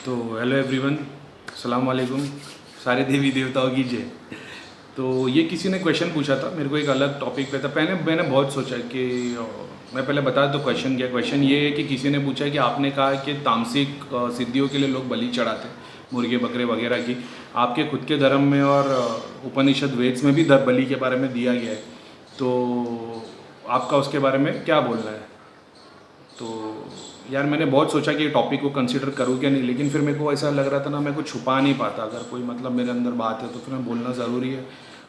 तो hello everyone, अस्सलाम वालेकुम। सारे देवी देवताओं की जय। तो ये किसी ने क्वेश्चन पूछा था मेरे को, एक अलग टॉपिक पे था। पहले मैंने बहुत सोचा कि मैं पहले बता दूँ क्वेश्चन क्या। क्वेश्चन ये है कि किसी ने पूछा कि आपने कहा कि तामसिक सिद्धियों के लिए लोग बलि चढ़ाते, मुर्गे बकरे वगैरह की। आपके खुद के धर्म में और उपनिषद वेद्स में भी बलि के बारे में दिया गया है, तो आपका उसके बारे में क्या बोलना है? तो यार मैंने बहुत सोचा कि टॉपिक को कंसिडर करूँ क्या नहीं, लेकिन फिर मेरे को ऐसा लग रहा था ना, मैं को छुपा नहीं पाता। अगर कोई मतलब मेरे अंदर बात है तो फिर मैं बोलना ज़रूरी है।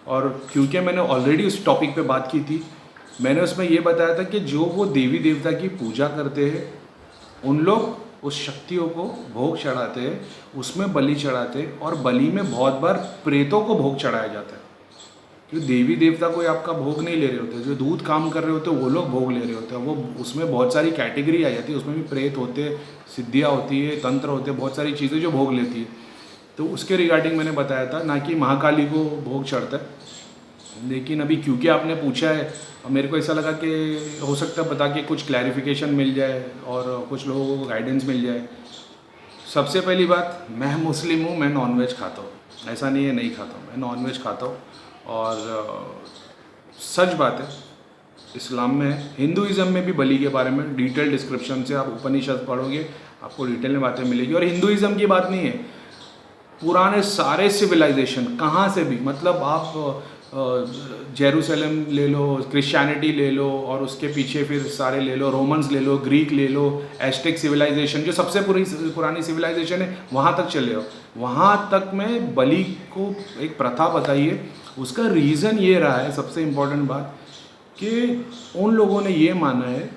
और क्योंकि मैंने ऑलरेडी उस टॉपिक पे बात की थी, मैंने उसमें ये बताया था कि जो वो देवी देवता की पूजा करते हैं उन लोग उस शक्तियों को भोग चढ़ाते हैं, उसमें बलि चढ़ाते हैं, और बलि में बहुत बार प्रेतों को भोग चढ़ाया जाता है। जो देवी देवता कोई आपका भोग नहीं ले रहे होते, जो दूध काम कर रहे होते वो लोग भोग ले रहे होते हैं। वो उसमें बहुत सारी कैटेगरी आ जाती है, उसमें भी प्रेत होते हैं, सिद्धियाँ होती है, तंत्र होते हैं, बहुत सारी चीज़ें जो भोग लेती है। तो उसके रिगार्डिंग मैंने बताया था, ना कि महाकाली को भोग चढ़ता है। लेकिन अभी क्योंकि आपने पूछा है, मेरे को ऐसा लगा कि हो सकता है बता के कुछ क्लैरिफिकेशन मिल जाए और कुछ लोगों को गाइडेंस मिल जाए। सबसे पहली बात, मैं मुस्लिम हूँ, मैं नॉनवेज खाता हूँ। ऐसा नहीं है नहीं खाता हूँ, मैं नॉनवेज खाता हूँ। और सच बात है, इस्लाम में, हिंदुइज़्म में भी बलि के बारे में डिटेल डिस्क्रिप्शन से आप उपनिषद पढ़ोगे, आपको डिटेल में बातें मिलेगी। और हिंदुइज़्म की बात नहीं है, पुराने सारे सिविलाइजेशन कहाँ से भी, मतलब आप जेरूसलम ले लो, क्रिश्चियनिटी ले लो, और उसके पीछे फिर सारे ले लो, रोमन्स ले लो, ग्रीक ले लो, एस्टेक सिविलाइजेशन जो सबसे पुरानी सिविलाइजेशन है, वहाँ तक चले हो। वहाँ तक में बलि को एक प्रथा बताई है। उसका रीज़न ये रहा है, सबसे इम्पोर्टेंट बात, कि उन लोगों ने ये माना है,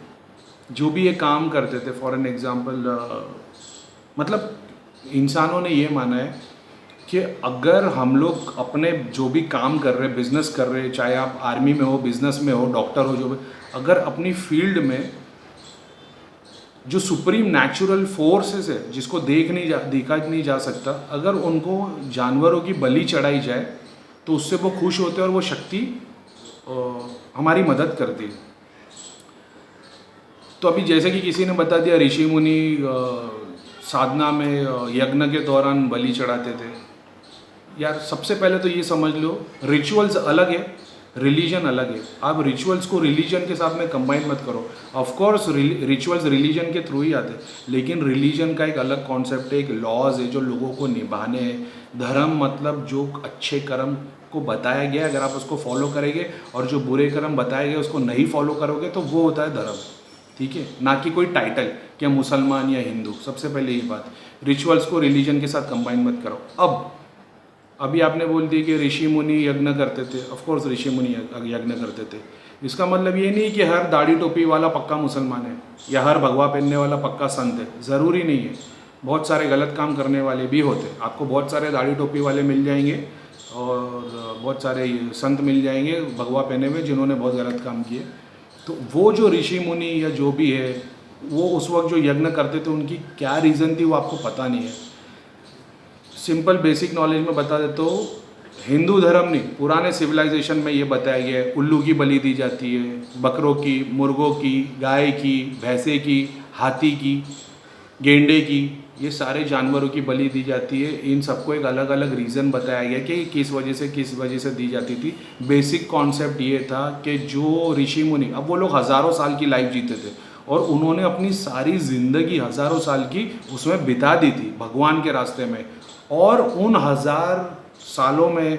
जो भी ये काम करते थे, फॉर एन एग्जाम्पल, मतलब इंसानों ने ये माना है कि अगर हम लोग अपने जो भी काम कर रहे, बिजनेस कर रहे, चाहे आप आर्मी में हो, बिजनेस में हो, डॉक्टर हो, जो भी, अगर अपनी फील्ड में जो सुप्रीम नेचुरल फोर्सेस है, जिसको देखा नहीं जा सकता, अगर उनको जानवरों की बलि चढ़ाई जाए तो उससे वो खुश होते हैं और वो शक्ति हमारी मदद करती है। तो अभी जैसे कि किसी ने बता दिया, ऋषि मुनि साधना में यज्ञ के दौरान बलि चढ़ाते थे। यार सबसे पहले तो ये समझ लो, रिचुअल्स अलग है, रिलीजन अलग है। आप रिचुअल्स को रिलीजन के साथ में कंबाइन मत करो। ऑफ कोर्स रिचुअल्स रिलीजन के थ्रू ही आते हैं, लेकिन रिलीजन का एक अलग कॉन्सेप्ट है, एक लॉज है जो लोगों को निभाने हैं। धर्म मतलब जो अच्छे कर्म को बताया गया, अगर आप उसको फॉलो करेंगे, और जो बुरे कर्म बताए गए उसको नहीं फॉलो करोगे, तो वो होता है धर्म। ठीक है, ना कि कोई टाइटल कि मुसलमान या हिंदू। सबसे पहले ये बात, रिचुअल्स को रिलीजन के साथ कंबाइन मत करो। अभी आपने बोल दिया कि ऋषि मुनि यज्ञ करते थे। ऑफ कोर्स ऋषि मुनि यज्ञ करते थे। इसका मतलब ये नहीं कि हर दाढ़ी टोपी वाला पक्का मुसलमान है, या हर भगवा पहनने वाला पक्का संत है। ज़रूरी नहीं है, बहुत सारे गलत काम करने वाले भी होते हैं। आपको बहुत सारे दाढ़ी टोपी वाले मिल जाएंगे, और बहुत सारे संत मिल जाएंगे भगवा पहने हुए, जिन्होंने बहुत गलत काम किए। तो वो जो ऋषि मुनि या जो भी है, वो उस वक्त जो यज्ञ करते थे, उनकी क्या रीज़न थी वो आपको पता नहीं है। सिंपल बेसिक नॉलेज में बता देता हूँ, हिंदू धर्म नहीं, पुराने सिविलाइजेशन में ये बताया गया है, उल्लू की बलि दी जाती है, बकरों की, मुर्गों की, गाय की, भैंसे की, हाथी की, गेंडे की, ये सारे जानवरों की बलि दी जाती है। इन सबको एक अलग अलग रीज़न बताया गया कि किस वजह से दी जाती थी। बेसिक कॉन्सेप्ट ये था कि जो ऋषि मुनि, अब वो लोग हज़ारों साल की लाइफ जीते थे, और उन्होंने अपनी सारी ज़िंदगी हज़ारों साल की उसमें बिता दी थी भगवान के रास्ते में। और उन 1000 सालों में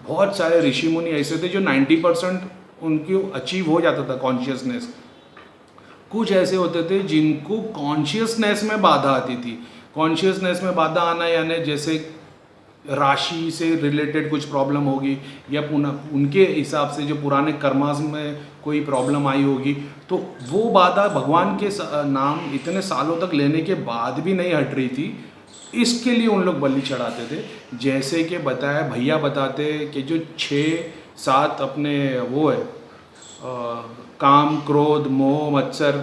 बहुत सारे ऋषि मुनि ऐसे थे जो 90% उनकी अचीव हो जाता था कॉन्शियसनेस। कुछ ऐसे होते थे जिनको कॉन्शियसनेस में बाधा आती थी। कॉन्शियसनेस में बाधा आना यानी जैसे राशि से रिलेटेड कुछ प्रॉब्लम होगी, या पुनः उनके हिसाब से जो पुराने कर्मास में कोई प्रॉब्लम आई होगी, तो वो बाधा भगवान के नाम इतने सालों तक लेने के बाद भी नहीं हट रही थी। इसके लिए उन लोग बलि चढ़ाते थे। जैसे कि बताया, भैया बताते कि जो 6-7 अपने वो है, काम, क्रोध, मोह, मत्सर,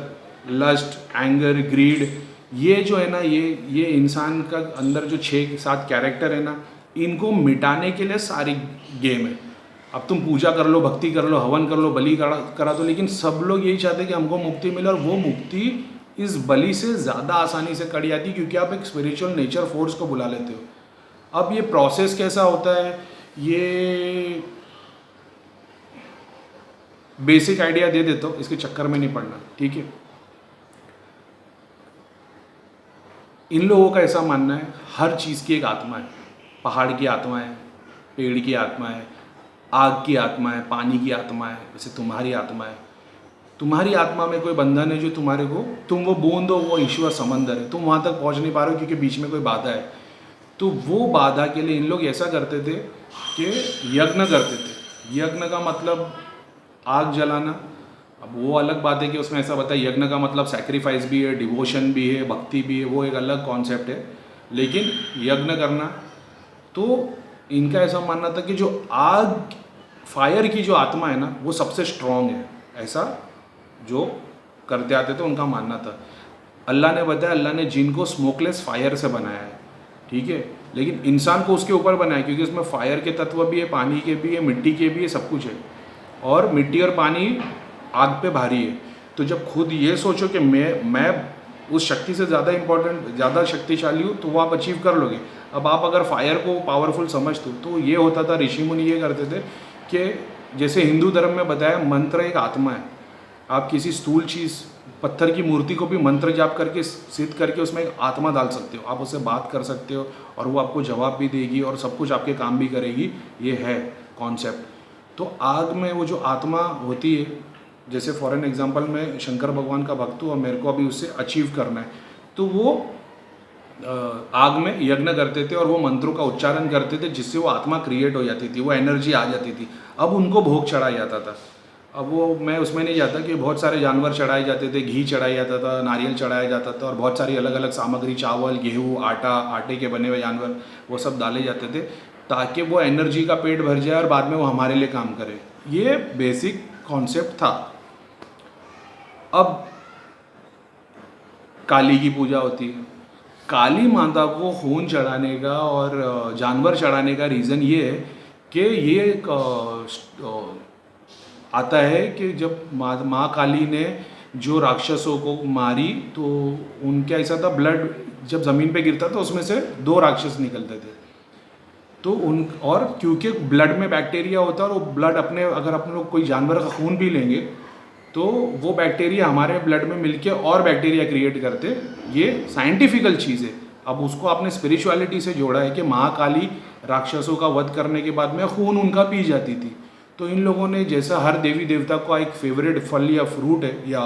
लस्ट, एंगर, ग्रीड, ये जो है ना, ये इंसान का अंदर जो 6-7 कैरेक्टर है ना, इनको मिटाने के लिए सारी गेम है। अब तुम पूजा कर लो, भक्ति कर लो, हवन कर लो, बलि करा दो, लेकिन सब लोग यही चाहते हैं कि हमको मुक्ति मिले, और वो मुक्ति इस बलि से ज़्यादा आसानी से कट जाती है, क्योंकि आप एक स्पिरिचुअल नेचर फोर्स को बुला लेते हो। अब ये प्रोसेस कैसा होता है, ये बेसिक आइडिया दे देता हूँ, इसके चक्कर में नहीं पड़ना, ठीक है। इन लोगों का ऐसा मानना है हर चीज़ की एक आत्मा है। पहाड़ की आत्मा है, पेड़ की आत्मा है, आग की आत्मा है, पानी की आत्मा है, वैसे तुम्हारी आत्मा है। तुम्हारी आत्मा में कोई बंधन है जो तुम्हारे को, तुम वो बूंद हो, वो ईश्वर समंदर है, तुम वहाँ तक पहुँच नहीं पा रहे हो क्योंकि बीच में कोई बाधा है। तो वो बाधा के लिए इन लोग ऐसा करते थे कि यज्ञ करते थे। यज्ञ का मतलब आग जलाना। अब वो अलग बात है कि उसमें ऐसा बताया, यज्ञ का मतलब सैक्रिफाइस भी है, डिवोशन भी है, भक्ति भी है, वो एक अलग कॉन्सेप्ट है। लेकिन यज्ञ करना, तो इनका ऐसा मानना था कि जो आग, फायर की जो आत्मा है ना, वो सबसे स्ट्रॉन्ग है, ऐसा जो करते आते थे उनका मानना था। अल्लाह ने बताया, अल्लाह ने जिनको स्मोकलेस फायर से बनाया है, ठीक है, लेकिन इंसान को उसके ऊपर बनाया क्योंकि उसमें फायर के तत्व भी है, पानी के भी है, मिट्टी के भी है, सब कुछ है। और मिट्टी और पानी आग पे भारी है। तो जब खुद ये सोचो कि मैं उस शक्ति से ज़्यादा इम्पोर्टेंट, ज़्यादा शक्तिशाली हूँ, तो वो आप अचीव कर लोगे। अब आप अगर फायर को पावरफुल समझते हो, तो ये होता था, ऋषि मुनि ये करते थे कि जैसे हिंदू धर्म में बताया, मंत्र एक आत्मा है। आप किसी स्थूल चीज़, पत्थर की मूर्ति को भी मंत्र जाप करके सिद्ध करके उसमें एक आत्मा डाल सकते हो, आप उससे बात कर सकते हो और वो आपको जवाब भी देगी और सब कुछ आपके काम भी करेगी। ये है कॉन्सेप्ट। तो आग में वो जो आत्मा होती है, जैसे फॉर एन एग्जांपल मैं शंकर भगवान का भक्त हूँ और मेरे को अभी उससे अचीव करना है, तो वो आग में यज्ञ करते थे और वो मंत्रों का उच्चारण करते थे, जिससे वो आत्मा क्रिएट हो जाती थी, वो एनर्जी आ जाती थी। अब उनको भोग चढ़ाया जाता था। अब वो मैं उसमें नहीं जाता कि बहुत सारे जानवर चढ़ाए जाते थे, घी चढ़ाया जाता था, नारियल चढ़ाया जाता था और बहुत सारी अलग अलग सामग्री, चावल, गेहूँ, आटा, आटे के बने हुए जानवर, वो सब डाले जाते थे ताकि वो एनर्जी का पेट भर जाए और बाद में वो हमारे लिए काम करे। ये बेसिक कॉन्सेप्ट था। अब काली की पूजा होती है। काली माता को खून चढ़ाने का और जानवर चढ़ाने का रीज़न ये है कि ये एक आता है कि जब माँ काली ने जो राक्षसों को मारी, तो उनका ऐसा था, ब्लड जब ज़मीन पे गिरता था उसमें से 2 राक्षस निकलते थे। तो उन, और क्योंकि ब्लड में बैक्टीरिया होता है और वो ब्लड अपने, अगर अपन लोग कोई जानवर का खून पी लेंगे तो वो बैक्टीरिया हमारे ब्लड में मिलके और बैक्टीरिया क्रिएट करते। ये साइंटिफिकल चीज़ है। अब उसको आपने स्पिरिचुअलिटी से जोड़ा है कि महाकाली राक्षसों का वध करने के बाद में खून उनका पी जाती थी। तो इन लोगों ने, जैसा हर देवी देवता का एक फेवरेट फल या फ्रूट है या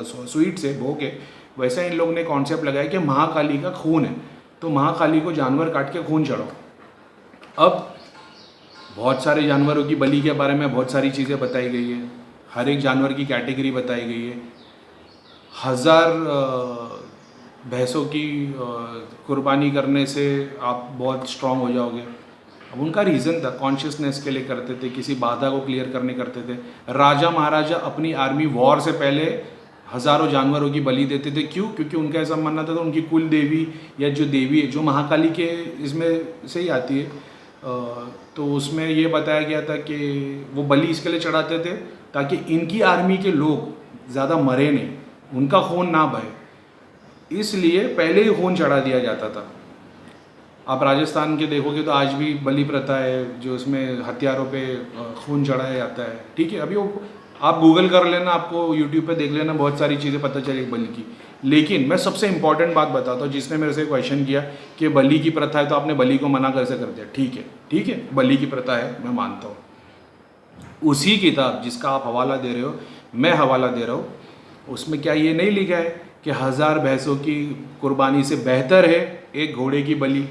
स्वीट्स है, भोग है, वैसा इन लोगों ने कॉन्सेप्ट लगाया कि महाकाली का खून है, तो महाकाली को जानवर काट के खून चढ़ाओ। अब बहुत सारे जानवरों की बलि के बारे में बहुत सारी चीज़ें बताई गई है, हर एक जानवर की कैटेगरी बताई गई है। 1000 भैंसों की कुर्बानी करने से आप बहुत स्ट्रांग हो जाओगे। अब उनका रीज़न था, कॉन्शियसनेस के लिए करते थे, किसी बाधा को क्लियर करने करते थे। राजा महाराजा अपनी आर्मी वॉर से पहले हज़ारों जानवरों की बलि देते थे। क्यों? क्योंकि उनका ऐसा मानना था, तो उनकी कुल देवी या जो देवी है, जो महाकाली के इसमें से ही आती है, तो उसमें ये बताया गया था कि वो बलि इसके लिए चढ़ाते थे ताकि इनकी आर्मी के लोग ज़्यादा मरे नहीं, उनका खून ना बहे, इसलिए पहले ही खून चढ़ा दिया जाता था। आप राजस्थान के देखोगे तो आज भी बलि प्रथा है, जो उसमें हथियारों पे खून चढ़ाया जाता है, ठीक है। अभी वो आप गूगल कर लेना, आपको यूट्यूब पे देख लेना, बहुत सारी चीज़ें पता चलेगी बलि की। लेकिन मैं सबसे इंपॉर्टेंट बात बताता हूँ, जिसने मेरे से क्वेश्चन किया कि बलि की प्रथा है तो आपने बलि को मना कैसे कर दिया। ठीक है, बलि की प्रथा है, मैं मानता हूँ। उसी किताब जिसका आप हवाला दे रहे हो, मैं हवाला दे रहा हूँ, उसमें क्या ये नहीं लिखा है कि 1000 भैंसों की कुर्बानी से बेहतर है एक घोड़े की बलि?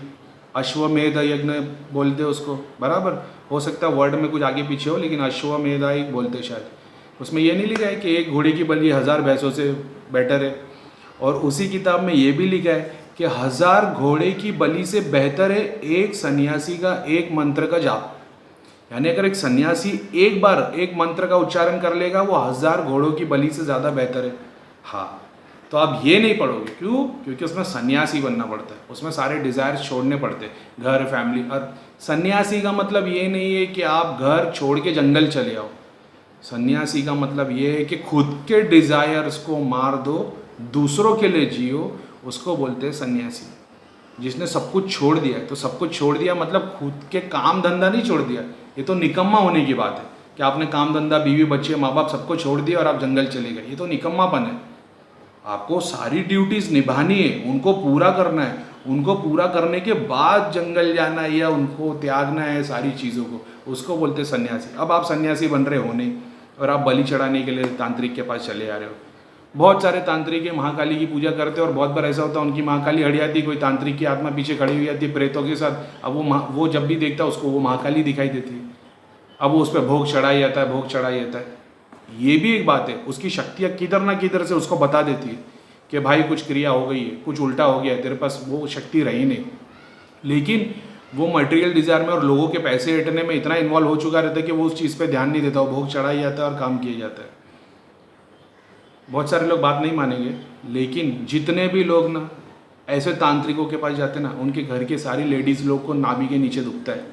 अश्वमेध यज्ञ बोलते हैं उसको, बराबर। हो सकता है वर्ड में कुछ आगे पीछे हो, लेकिन अश्वमेध ही बोलते शायद। उसमें ये नहीं लिखा है कि एक घोड़े की बलि 1000 भैंसों से बेटर है। और उसी किताब में ये भी लिखा है कि 1000 घोड़े की बलि से बेहतर है एक सन्यासी का एक मंत्र का जाप। यानी अगर एक सन्यासी एक बार एक मंत्र का उच्चारण कर लेगा, वो 1000 घोड़ों की बलि से ज़्यादा बेहतर है। हाँ, तो आप ये नहीं पढ़ोगे। क्यों? क्योंकि उसमें सन्यासी बनना पड़ता है, उसमें सारे डिज़ायर्स छोड़ने पड़ते हैं, घर, फैमिली। और सन्यासी का मतलब ये नहीं है कि आप घर छोड़ के जंगल चले आओ। सन्यासी का मतलब ये है कि खुद के डिज़ायर्स को मार दो दूसरों के लिए जियो, उसको बोलते हैं सन्यासी। जिसने सब कुछ छोड़ दिया है, तो सब कुछ छोड़ दिया मतलब खुद के काम धंधा नहीं छोड़ दिया, ये तो निकम्मा होने की बात है कि आपने काम धंधा, बीवी बच्चे, माँ बाप सबको छोड़ दिया और आप जंगल चले गए, ये तो निकम्मापन है। आपको सारी ड्यूटीज़ निभानी है, उनको पूरा करना है, उनको पूरा करने के बाद जंगल जाना है या उनको त्यागना है सारी चीज़ों को, उसको बोलते हैं सन्यासी। अब आप सन्यासी बन रहे हो नहीं और आप बलि चढ़ाने के लिए तांत्रिक के पास चले आ रहे हो। बहुत सारे तांत्रिक महाकाली की पूजा करते हैं और बहुत बार ऐसा होता है उनकी महाकाली हट जाती, कोई तांत्रिक की आत्मा पीछे खड़ी हुई जाती है प्रेतों के साथ। अब वो जब भी देखता है उसको वो महाकाली दिखाई देती है। अब वो उस पर भोग चढ़ाया जाता है, भोग चढ़ाया जाता है। ये भी एक बात है, उसकी शक्तियाँ किधर ना किधर से उसको बता देती है कि भाई कुछ क्रिया हो गई है, कुछ उल्टा हो गया है, तेरे पास वो शक्ति रही नहीं। लेकिन वो मटेरियल डिज़ायर में और लोगों के पैसे हटने में इतना इन्वॉल्व हो चुका रहता है कि वो उस चीज़ पे ध्यान नहीं देता, वो भोग चढ़ाया जाता है और काम किया जाता है। बहुत सारे लोग बात नहीं मानेंगे, लेकिन जितने भी लोग ना ऐसे तांत्रिकों के पास जाते हैं ना, उनके घर के सारी लेडीज़ लोग को नाभि के नीचे दुखता है।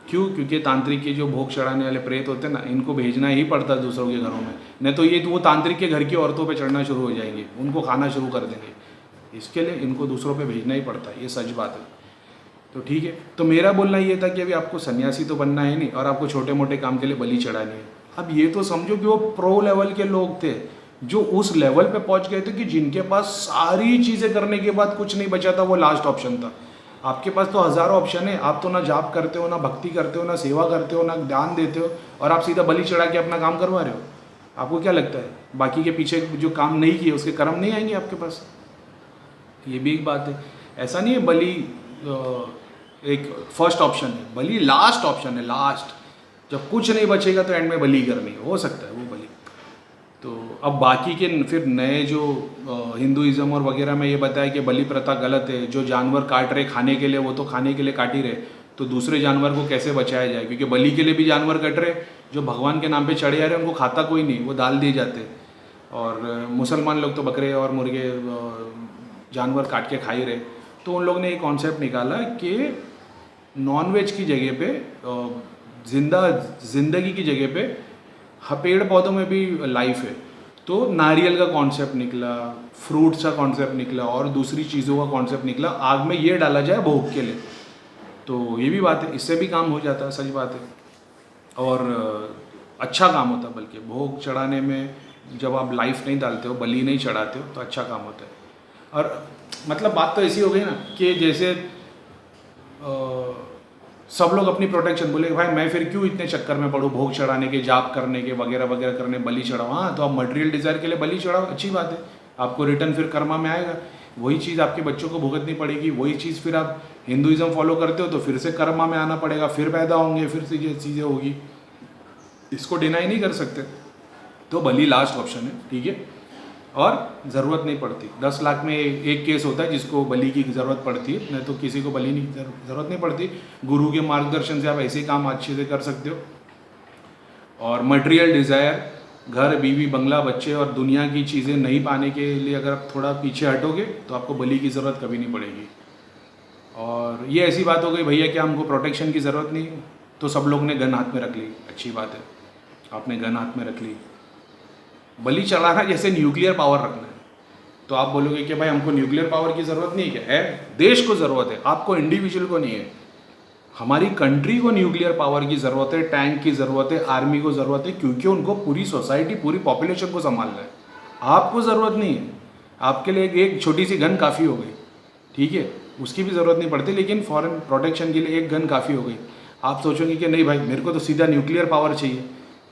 क्यों? क्योंकि तांत्रिक के जो भोग चढ़ाने वाले प्रेत होते हैं ना, इनको भेजना ही पड़ता है दूसरों के घरों में, नहीं तो ये तो वो तांत्रिक के घर की औरतों पे चढ़ना शुरू हो जाएंगे, उनको खाना शुरू कर देंगे। इसके लिए इनको दूसरों पे भेजना ही पड़ता है, ये सच बात है। तो ठीक है, तो मेरा बोलना ये था कि अभी आपको सन्यासी तो बनना है नहीं और आपको छोटे मोटे काम के लिए बलि चढ़ानी है। अब ये तो समझो कि वो प्रो लेवल के लोग थे जो उस लेवल पे पहुंच गए थे कि जिनके पास सारी चीज़ें करने के बाद कुछ नहीं बचा था, वो लास्ट ऑप्शन था। आपके पास तो हज़ारों ऑप्शन है, आप तो ना जाप करते हो, ना भक्ति करते हो, ना सेवा करते हो, ना दान देते हो, और आप सीधा बलि चढ़ा के अपना काम करवा रहे हो। आपको क्या लगता है बाकी के पीछे जो काम नहीं किए उसके कर्म नहीं आएंगे आपके पास? ये भी एक बात है। ऐसा नहीं है बलि एक फर्स्ट ऑप्शन है, बलि लास्ट ऑप्शन है। लास्ट जब कुछ नहीं बचेगा तो एंड में बलि करनी हो सकता है वो बलि। तो अब बाकी के फिर नए जो हिंदुइज्म और वगैरह में ये बताया कि बलि प्रथा गलत है, जो जानवर काट रहे खाने के लिए वो तो खाने के लिए काट ही रहे, तो दूसरे जानवर को कैसे बचाया जाए? क्योंकि बलि के लिए भी जानवर कट रहे, जो भगवान के नाम पे चढ़े आ रहे हैं उनको खाता कोई नहीं, वो डाल दिए जाते। और मुसलमान लोग तो बकरे और मुर्गे जानवर काट के खा ही रहे। तो उन लोगों ने एक कॉन्सेप्ट निकाला कि नॉनवेज की जगह पे जिंदगी की जगह पे पेड़ पौधों में भी लाइफ है। तो नारियल का कॉन्सेप्ट निकला, फ्रूट्स का कॉन्सेप्ट निकला और दूसरी चीज़ों का कॉन्सेप्ट निकला, आग में ये डाला जाए भोग के लिए। तो ये भी बात है, इससे भी काम हो जाता है, सच बात है। और अच्छा काम होता है, बल्कि भोग चढ़ाने में जब आप लाइफ नहीं डालते हो, बलि नहीं चढ़ाते हो, तो अच्छा काम होता है। और मतलब बात तो ऐसी हो गई ना कि जैसे सब लोग अपनी प्रोटेक्शन बोले भाई मैं फिर क्यों इतने चक्कर में पड़ूँ भोग चढ़ाने के, जाप करने के, वगैरह वगैरह करने, बलि चढ़ाओ। हाँ, तो आप मटेरियल डिज़ायर के लिए बलि चढ़ाओ, अच्छी बात है, आपको रिटर्न फिर कर्मा में आएगा। वही चीज़ आपके बच्चों को भुगतनी पड़ेगी, वही चीज़ फिर आप हिंदुइज्म फॉलो करते हो तो फिर से कर्मा में आना पड़ेगा, फिर पैदा होंगे, फिर से ये चीज़ें होगी, इसको डिनाई नहीं कर सकते। तो बलि लास्ट ऑप्शन है, ठीक है। और ज़रूरत नहीं पड़ती, 10 लाख में एक केस होता है जिसको बलि की ज़रूरत पड़ती है, नहीं तो किसी को बलि नहीं ज़रूरत नहीं पड़ती। गुरु के मार्गदर्शन से आप ऐसे ही काम अच्छे से कर सकते हो। और मटेरियल डिज़ायर, घर, बीवी, बंगला, बच्चे और दुनिया की चीज़ें नहीं पाने के लिए अगर आप थोड़ा पीछे हटोगे तो आपको बलि की ज़रूरत कभी नहीं पड़ेगी। और ये ऐसी बात हो गई भैया कि हमको प्रोटेक्शन की ज़रूरत नहीं, तो सब लोग ने गन हाथ में रख ली, अच्छी बात है, आपने गन हाथ में रख ली। बलि चढ़ाना जैसे न्यूक्लियर पावर रखना है, तो आप बोलोगे कि भाई हमको न्यूक्लियर पावर की ज़रूरत नहीं है, क्या है? देश को ज़रूरत है, आपको इंडिविजुअल को नहीं है। हमारी कंट्री को न्यूक्लियर पावर की ज़रूरत है, टैंक की ज़रूरत है, आर्मी को ज़रूरत है, क्योंकि उनको पूरी सोसाइटी, पूरी पॉपुलेशन को संभालना है। आपको ज़रूरत नहीं है, आपके लिए एक छोटी सी गन काफ़ी हो गई, ठीक है, उसकी भी ज़रूरत नहीं पड़ती, लेकिन फॉरेन प्रोटेक्शन के लिए एक गन काफ़ी हो गई। आप सोचोगे कि नहीं भाई मेरे को तो सीधा न्यूक्लियर पावर चाहिए,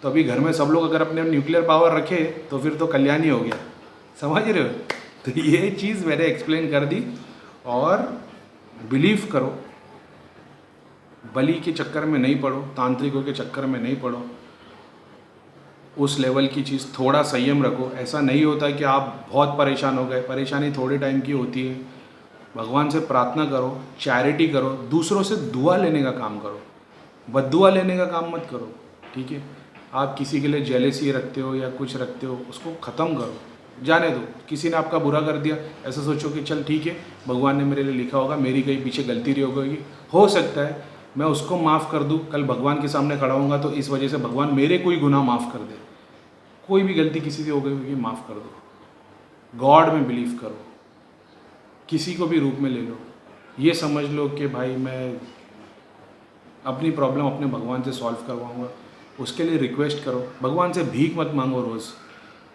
तो अभी घर में सब लोग अगर अपने न्यूक्लियर पावर रखे तो फिर तो कल्याण ही हो गया, समझ रहे हो? तो ये चीज़ मैंने एक्सप्लेन कर दी। और बिलीव करो, बलि के चक्कर में नहीं पड़ो, तांत्रिकों के चक्कर में नहीं पड़ो, उस लेवल की चीज़, थोड़ा संयम रखो। ऐसा नहीं होता कि आप बहुत परेशान हो गए, परेशानी थोड़े टाइम की होती है। भगवान से प्रार्थना करो, चैरिटी करो, दूसरों से दुआ लेने का काम करो, बद्दुआ लेने का काम मत करो, ठीक है। आप किसी के लिए जेलेसी रखते हो या कुछ रखते हो, उसको ख़त्म करो, जाने दो। किसी ने आपका बुरा कर दिया, ऐसा सोचो कि चल ठीक है, भगवान ने मेरे लिए लिखा होगा, मेरी कहीं पीछे गलती रही होगी, हो सकता है मैं उसको माफ़ कर दूँ, कल भगवान के सामने खड़ा होऊंगा तो इस वजह से भगवान मेरे कोई गुनाह माफ़ कर दे। कोई भी गलती किसी से हो गई होगी, माफ़ कर दो, गॉड में बिलीव करो, किसी को भी रूप में ले लो, ये समझ लो कि भाई मैं अपनी प्रॉब्लम अपने भगवान से सॉल्व करवाऊँगा। उसके लिए रिक्वेस्ट करो, भगवान से भीख मत मांगो रोज़।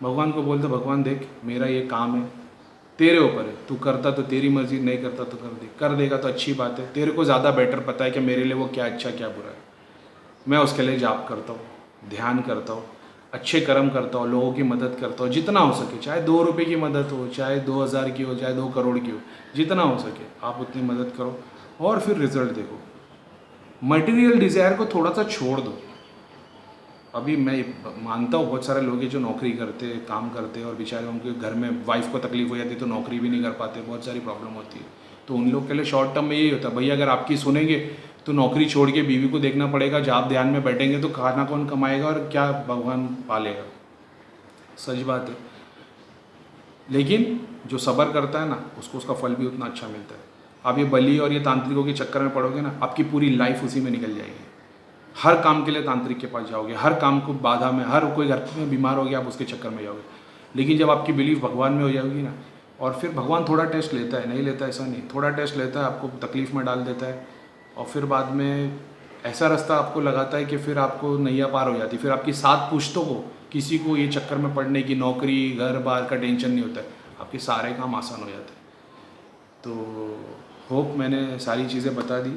भगवान को बोलते भगवान देख मेरा ये काम है, तेरे ऊपर है, तू करता तो तेरी मर्जी, नहीं करता तो कर देगा तो अच्छी बात है, तेरे को ज़्यादा बेटर पता है कि मेरे लिए वो क्या अच्छा क्या बुरा है। मैं उसके लिए जाप करता हूँ, ध्यान करता हूँ, अच्छे कर्म करता हूँ, लोगों की मदद करता हूँ जितना हो सके, चाहे 2 रुपये की मदद हो, चाहे 2000 की हो, चाहे 2 करोड़ की हो, जितना हो सके आप उतनी मदद करो और फिर रिजल्ट देखो। मटेरियल डिज़ायर को थोड़ा सा छोड़ दो। अभी मैं मानता हूँ बहुत सारे लोग हैं जो नौकरी करते काम करते और बेचारे उनके घर में वाइफ को तकलीफ हो जाती है तो नौकरी भी नहीं कर पाते, बहुत सारी प्रॉब्लम होती है। तो उन लोग के लिए शॉर्ट टर्म में यही होता है, भैया अगर आपकी सुनेंगे तो नौकरी छोड़ के बीवी को देखना पड़ेगा, जब आप ध्यान में बैठेंगे तो खाना कौन कमाएगा और क्या भगवान पालेगा। सच बात है, लेकिन जो सब्र करता है ना उसको उसका फल भी उतना अच्छा मिलता है। आप ये बली और ये तांत्रिकों के चक्कर में पड़ोगे ना, आपकी पूरी लाइफ उसी में निकल जाएगी। हर काम के लिए तांत्रिक के पास जाओगे, हर काम को बाधा में, हर कोई घर में बीमार हो गया आप उसके चक्कर में जाओगे। लेकिन जब आपकी बिलीफ भगवान में हो जाएगी ना, और फिर भगवान थोड़ा टेस्ट लेता है, नहीं लेता ऐसा नहीं, थोड़ा टेस्ट लेता है, आपको तकलीफ़ में डाल देता है और फिर बाद में ऐसा रास्ता आपको लगाता है कि फिर आपको नैया पार हो जाती है। फिर आपकी 7 पुश्तों को किसी को ये चक्कर में पड़ने की, नौकरी घर बार का टेंशन नहीं होता है, आपके सारे काम आसान हो जाते हैं। तो होप मैंने सारी चीज़ें बता दी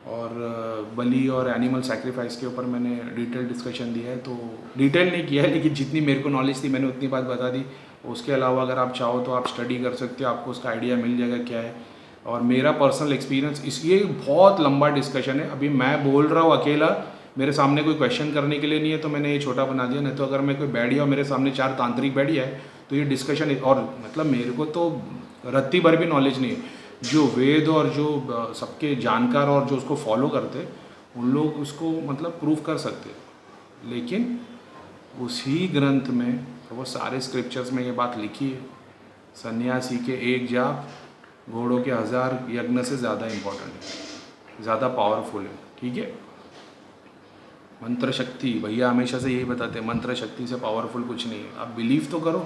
और बलि और एनिमल सैक्रिफाइस के ऊपर मैंने डिटेल डिस्कशन दिया है। तो डिटेल नहीं किया है लेकिन जितनी मेरे को नॉलेज थी मैंने उतनी बात बता दी। उसके अलावा अगर आप चाहो तो आप स्टडी कर सकते हो, आपको उसका आइडिया मिल जाएगा क्या है। और मेरा पर्सनल एक्सपीरियंस, इसलिए बहुत लंबा डिस्कशन है, अभी मैं बोल रहा हूँ अकेला, मेरे सामने कोई क्वेश्चन करने के लिए नहीं है तो मैंने ये छोटा बना दिया। नहीं तो अगर मैं कोई बैठ गया और मेरे सामने 4 तांत्रिक बैठ गया है तो ये डिस्कशन, और मतलब मेरे को तो रत्ती भर भी नॉलेज नहीं है। जो वेद और जो सबके जानकार और जो उसको फॉलो करते उन लोग उसको मतलब प्रूव कर सकते, लेकिन उसी ग्रंथ में वो सारे स्क्रिप्चर्स में ये बात लिखी है, सन्यासी के 1 जाप घोड़ों के 1000 यज्ञ से ज़्यादा इम्पोर्टेंट है, ज़्यादा पावरफुल है। ठीक है, मंत्र शक्ति, भैया हमेशा से यही बताते हैं, मंत्र शक्ति से पावरफुल कुछ नहीं है। आप बिलीव तो करो।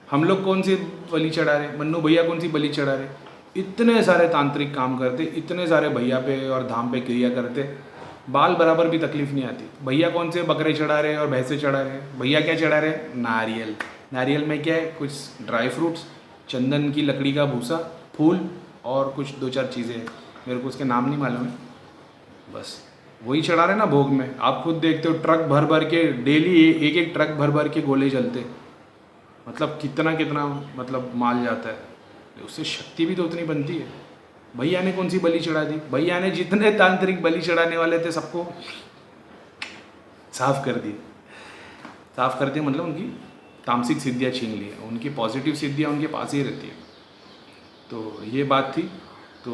हम लोग कौन सी बलि चढ़ा रहे, मन्नू भैया कौन सी बलि चढ़ा रहे, इतने सारे तांत्रिक काम करते, इतने सारे भैया पे और धाम पे क्रिया करते, बाल बराबर भी तकलीफ नहीं आती। भैया कौन से बकरे चढ़ा रहे और भैंसे चढ़ा रहे, भैया क्या चढ़ा रहे, नारियल। नारियल में क्या है, कुछ ड्राई फ्रूट्स, चंदन की लकड़ी का भूसा, फूल और कुछ 2-4 चीज़ें, मेरे को उसके नाम नहीं मालूम है, बस वही चढ़ा रहे ना भोग में। आप खुद देखते हो ट्रक भर भर के डेली एक ट्रक भर भर के गोले जलते, मतलब कितना कितना मतलब माल जाता है, उससे शक्ति भी तो उतनी बनती है। भैया ने कौन सी बलि चढ़ा दी, भैया ने जितने तांत्रिक बलि चढ़ाने वाले थे सबको साफ कर दिए। साफ कर दिया मतलब उनकी तामसिक सिद्धियाँ छीन ली, उनकी पॉजिटिव सिद्धियाँ उनके पास ही रहती है। तो ये बात थी। तो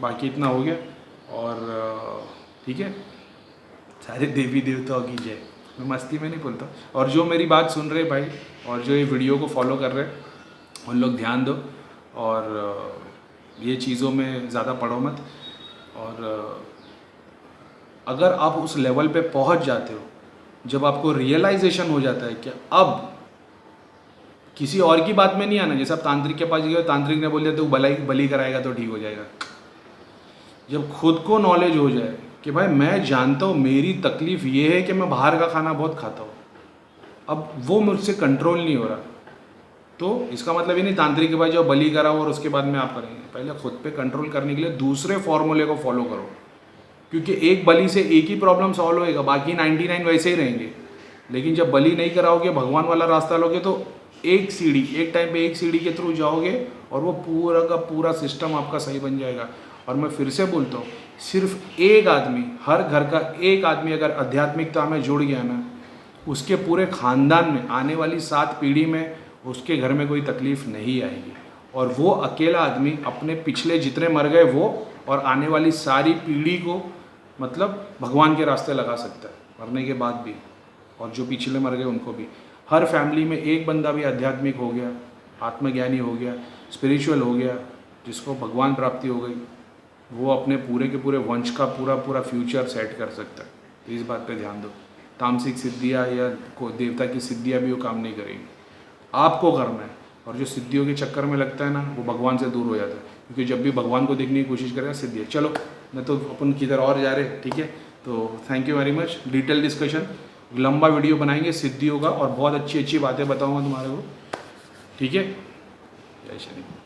बाकी इतना हो गया और ठीक है, सारे देवी देवताओं की जय। मैं मस्ती में नहीं बोलता। और जो मेरी बात सुन रहे भाई और जो ये वीडियो को फॉलो कर रहे उन लोग ध्यान दो और ये चीज़ों में ज़्यादा पढ़ो मत। और अगर आप उस लेवल पे पहुंच जाते हो जब आपको रियलाइजेशन हो जाता है कि अब किसी और की बात में नहीं आना, जैसे आप तांत्रिक के पास गए, तांत्रिक ने बोल दिया तो बलि कराएगा तो ठीक हो जाएगा। जब खुद को नॉलेज हो जाए कि भाई मैं जानता हूँ मेरी तकलीफ़ ये है कि मैं बाहर का खाना बहुत खाता हूँ, अब वो मुझसे कंट्रोल नहीं हो रहा, तो इसका मतलब ये नहीं तांत्रिक के पास जाओ बलि कराओ और उसके बाद में आप करेंगे। पहले खुद पे कंट्रोल करने के लिए दूसरे फॉर्मूले को फॉलो करो, क्योंकि एक बलि से एक ही प्रॉब्लम सॉल्व होएगा, बाकी 99 वैसे ही रहेंगे। लेकिन जब बलि नहीं कराओगे, भगवान वाला रास्ता लोगे, तो एक टाइम पे एक सीढ़ी के थ्रू जाओगे और वो पूरा का पूरा सिस्टम आपका सही बन जाएगा। और मैं फिर से बोलता हूँ, सिर्फ एक आदमी, हर घर का एक आदमी अगर आध्यात्मिकता में जुड़ गया ना, उसके पूरे ख़ानदान में आने वाली 7 पीढ़ी में उसके घर में कोई तकलीफ़ नहीं आएगी। और वो अकेला आदमी अपने पिछले जितने मर गए वो और आने वाली सारी पीढ़ी को मतलब भगवान के रास्ते लगा सकता है मरने के बाद भी, और जो पिछले मर गए उनको भी। हर फैमिली में एक बंदा भी आध्यात्मिक हो गया, आत्मज्ञानी हो गया, स्पिरिचुअल हो गया, जिसको भगवान प्राप्ति हो गई, वो अपने पूरे के पूरे वंश का पूरा फ्यूचर सेट कर सकता है। तो इस बात पे ध्यान दो। तामसिक सिद्धियाँ या देवता की सिद्धियाँ भी वो काम नहीं करेंगी। आपको करना है। और जो सिद्धियों के चक्कर में लगता है ना, वो भगवान से दूर हो जाता है, क्योंकि जब भी भगवान को देखने की कोशिश करेगा सिद्धि है। चलो, मैं तो अपन किधर और जा रहे, ठीक है। तो thank you very much. Detail discussion, लंबा वीडियो बनाएंगे सिद्धियों का, और बहुत अच्छी अच्छी बातें बताऊँगा तुम्हारे को, ठीक है। जय श्री।